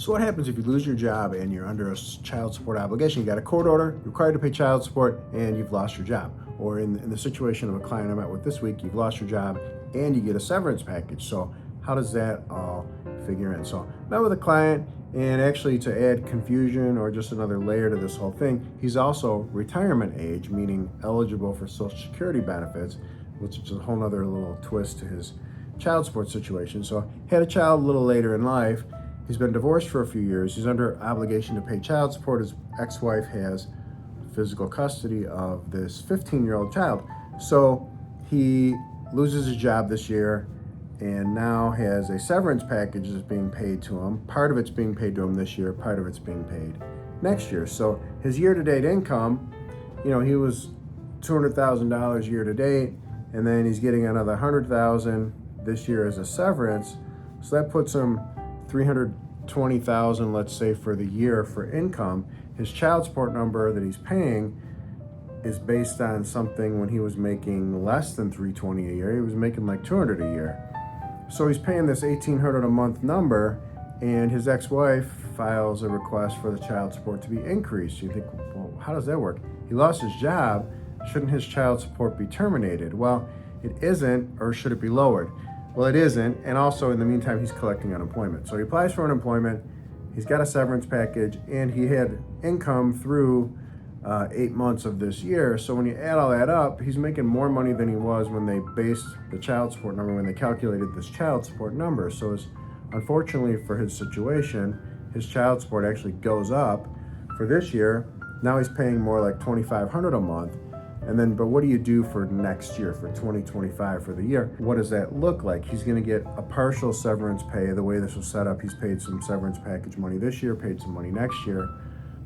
So what happens if you lose your job and you're under a child support obligation? You got a court order, you're required to pay child support, and you've lost your job. Or in the situation of a client I met with this week, you've lost your job and you get a severance package. So how does that all figure in? So I met with a client, and actually to add confusion or just another layer to this whole thing, he's also retirement age, meaning eligible for Social Security benefits, which is a whole other little twist to his child support situation. So had a child a little later in life. He's been divorced for a few years. He's under obligation to pay child support. His ex-wife has physical custody of this 15-year-old child. So he loses his job this year and now has a severance package that's being paid to him. Part of it's being paid to him this year, part of it's being paid next year. So his year-to-date income, he was $200,000 year-to-date, and then he's getting another $100,000 this year as a severance. So that puts him $320,000, let's say, for the year for income. His child support number that he's paying is based on something when he was making less than $320 a year. He was making like $200 a year. So he's paying this $1,800 a month number, and his ex-wife files a request for the child support to be increased. You think, well, how does that work? He lost his job. Shouldn't his child support be terminated? Well, it isn't, or should it be lowered? Well, it isn't, and also in the meantime, he's collecting unemployment. So he applies for unemployment, he's got a severance package, and he had income through 8 months of this year. So when you add all that up, he's making more money than he was when they based the child support number, when they calculated this child support number. So unfortunately for his situation, his child support actually goes up for this year. Now he's paying more like $2,500 a month. But what do you do for next year, for 2025, for the year? What does that look like? He's going to get a partial severance pay. The way this was set up, he's paid some severance package money this year, paid some money next year.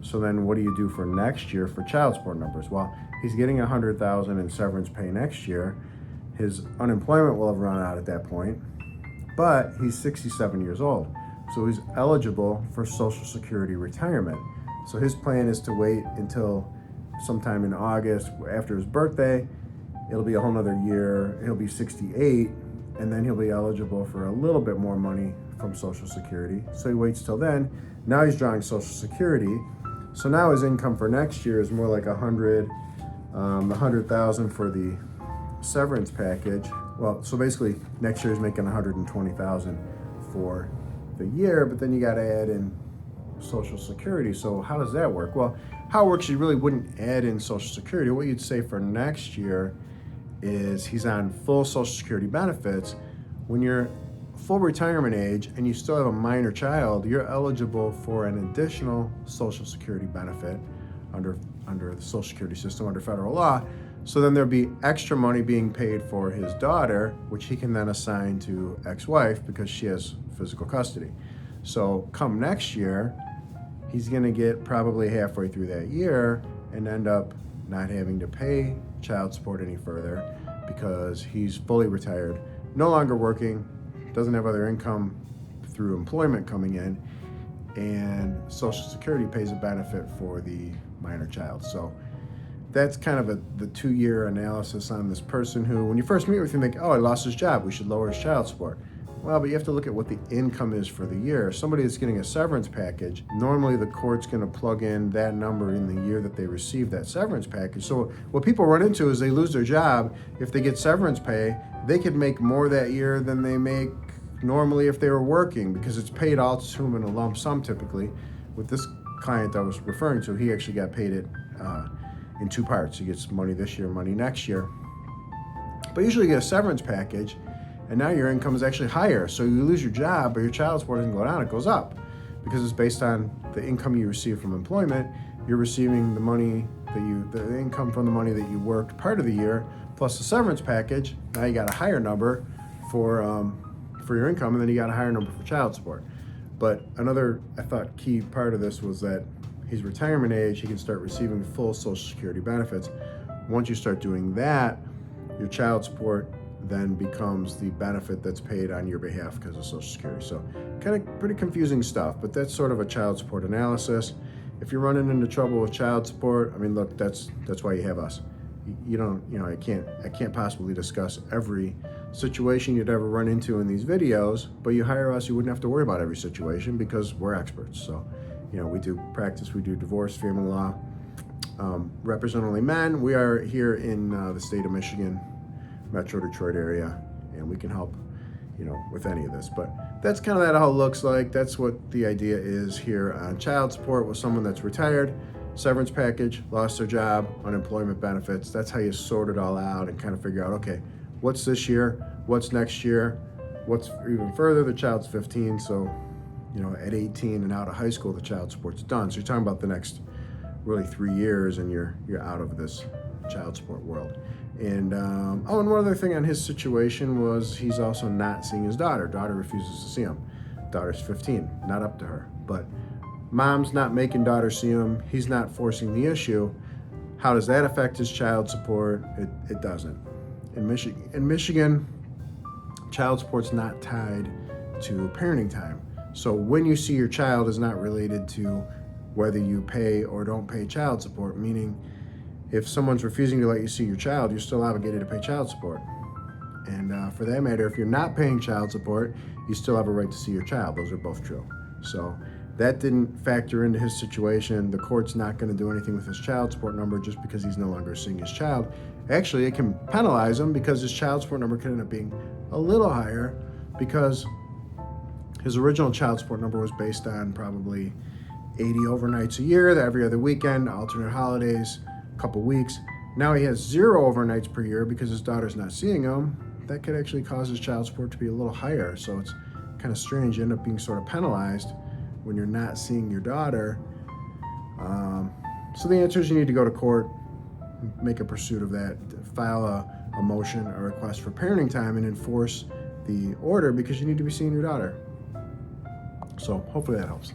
So then what do you do for next year for child support numbers? Well, he's getting $100,000 in severance pay next year. His unemployment will have run out at that point, but he's 67 years old. So he's eligible for Social Security retirement. So his plan is to wait until sometime in August after his birthday. It'll be a whole nother year. He'll be 68, and then he'll be eligible for a little bit more money from Social Security. So he waits till then. Now he's drawing Social Security. So now his income for next year is more like $100,000 for the severance package. Well, so basically next year he's making $120,000 for the year, but then you got to add in Social Security. So how does that work? Well, how it works, you really wouldn't add in Social Security. What you'd say for next year is he's on full Social Security benefits. When you're full retirement age and you still have a minor child, you're eligible for an additional Social Security benefit under the Social Security system, under federal law. So then there'll be extra money being paid for his daughter, which he can then assign to ex-wife because she has physical custody. So come next year, he's going to get probably halfway through that year and end up not having to pay child support any further because he's fully retired, no longer working, doesn't have other income through employment coming in, and Social Security pays a benefit for the minor child. So that's kind of the 2-year analysis on this person who, when you first meet with him, think, oh, he lost his job, we should lower his child support. Well, but you have to look at what the income is for the year. Somebody that's getting a severance package, normally the court's going to plug in that number in the year that they receive that severance package. So what people run into is they lose their job. If they get severance pay, they could make more that year than they make normally if they were working, because it's paid all to them in a lump sum typically. With this client I was referring to, he actually got paid it in 2 parts. He gets money this year, money next year. But usually you get a severance package, and now your income is actually higher. So you lose your job, but your child support doesn't go down, it goes up. Because it's based on the income you receive from employment. You're receiving the money the income from the money that you worked part of the year, plus the severance package. Now you got a higher number for your income, and then you got a higher number for child support. But another, I thought, key part of this was that he's retirement age, he can start receiving full Social Security benefits. Once you start doing that, your child support then becomes the benefit that's paid on your behalf because of Social Security. So kind of pretty confusing stuff, but that's sort of a child support analysis. If you're running into trouble with child support, I mean, look, that's why you have us. you don't, I can't possibly discuss every situation you'd ever run into in these videos, but you hire us, you wouldn't have to worry about every situation because we're experts. So, we do practice, we do divorce, family law, represent only men. We are here in the state of Michigan, Metro Detroit area, and we can help, with any of this. But that's kind of how it looks like. That's what the idea is here on child support with someone that's retired, severance package, lost their job, unemployment benefits. That's how you sort it all out and kind of figure out, okay, what's this year? What's next year? What's even further? The child's 15, so, at 18 and out of high school, the child support's done. So you're talking about the next really 3 years and you're out of this child support world. And and one other thing on his situation was he's also not seeing his daughter. Daughter refuses to see him. Daughter's 15, not up to her. But mom's not making daughter see him. He's not forcing the issue. How does that affect his child support? It doesn't. In Michigan, child support's not tied to parenting time. So when you see your child is not related to whether you pay or don't pay child support, meaning if someone's refusing to let you see your child, you're still obligated to pay child support. And for that matter, if you're not paying child support, you still have a right to see your child. Those are both true. So that didn't factor into his situation. The court's not going to do anything with his child support number just because he's no longer seeing his child. Actually, it can penalize him because his child support number could end up being a little higher because his original child support number was based on probably 80 overnights a year, every other weekend, alternate holidays, a couple weeks. Now he has 0 overnights per year because his daughter's not seeing him. That could actually cause his child support to be a little higher. So it's kind of strange. You end up being sort of penalized when you're not seeing your daughter. So the answer is you need to go to court, make a pursuit of that, file a motion, a request for parenting time, and enforce the order because you need to be seeing your daughter. So hopefully that helps.